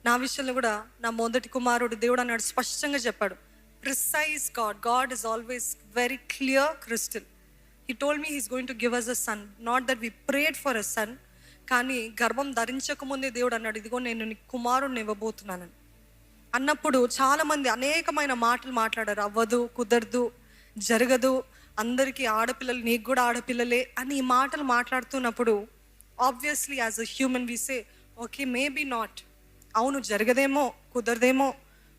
నా విషయంలో కూడా నా మొదటి కుమారుడు దేవుడు అన్నాడు, స్పష్టంగా చెప్పాడు, precise God is always very clear crystal. He told me he's going to give us a son, not that we prayed for a son. కానీ గర్భం ధరించకముందే దేవుడు అన్నాడు, ఇదిగో నేను నీ కుమారుడిని ఇవ్వబోతున్నానని. అన్నప్పుడు చాలామంది అనేకమైన మాటలు మాట్లాడారు, అవ్వదు, కుదరదు, జరగదు, అందరికీ ఆడపిల్లలు, నీకు కూడా ఆడపిల్లలే అని ఈ మాటలు మాట్లాడుతున్నప్పుడు obviously as a human we say okay, maybe not, అవును జరగదేమో, కుదరదేమో,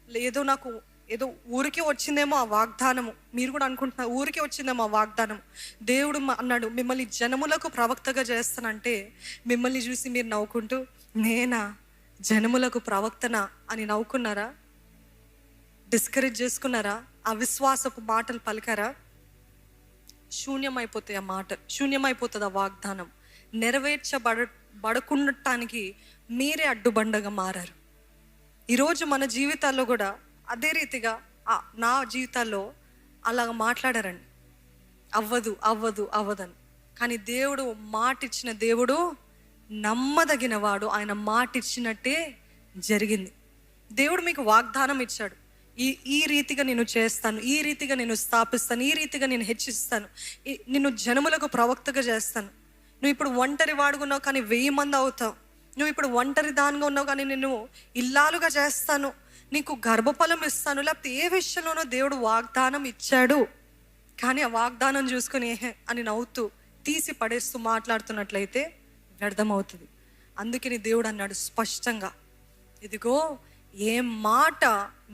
లేదో నాకు ఏదో ఊరికే వచ్చిందేమో ఆ వాగ్దానము. మీరు కూడా అనుకుంటున్నారు ఊరికే వచ్చిందేమో ఆ వాగ్దానం. దేవుడు అన్నాడు, మిమ్మల్ని జనములకు ప్రవక్తగా చేస్తానంటే మిమ్మల్ని చూసి మీరు నవ్వుకుంటూ, నేనా జనములకు ప్రవక్తనా అని నవ్వుకున్నారా? డిస్కరేజ్ చేసుకున్నారా? అవిశ్వాసపు మాటలు పలికారా? శూన్యమైపోతాయి ఆ మాట, శూన్యమైపోతుంది ఆ వాగ్దానం. బడకుండటానికి మీరే అడ్డుబండగా మారారు. ఈరోజు మన జీవితాల్లో కూడా అదే రీతిగా నా జీవితాల్లో అలాగ మాట్లాడారండి, అవ్వదు అవ్వదు అవ్వదని. కానీ దేవుడు మాట ఇచ్చిన దేవుడు నమ్మదగిన వాడు. ఆయన మాట ఇచ్చినట్టే జరిగింది. దేవుడు మీకు వాగ్దానం ఇచ్చాడు, ఈ రీతిగా నేను చేస్తాను, ఈ రీతిగా నేను స్థాపిస్తాను, ఈ రీతిగా నేను హెచ్చిస్తాను, నిన్ను జనములకు ప్రవక్తగా చేస్తాను. నువ్వు ఇప్పుడు ఒంటరి వాడుకున్నావు కానీ 1000 మంది అవుతావు. నువ్వు ఇప్పుడు ఒంటరి దానిగా ఉన్నావు కానీ నిన్ను ఇల్లాలుగా చేస్తాను, నీకు గర్భఫలం ఇస్తాను. లేకపోతే ఏ విషయంలోనో దేవుడు వాగ్దానం ఇచ్చాడు. కానీ ఆ వాగ్దానం చూసుకొని ఏహే అని నవ్వుతూ తీసి పడేస్తూ మాట్లాడుతున్నట్లయితే వ్యర్థమవుతుంది. అందుకని దేవుడు అన్నాడు స్పష్టంగా, ఇదిగో ఏ మాట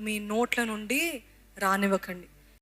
మీ నోట్ల నుండి రానివ్వకండి.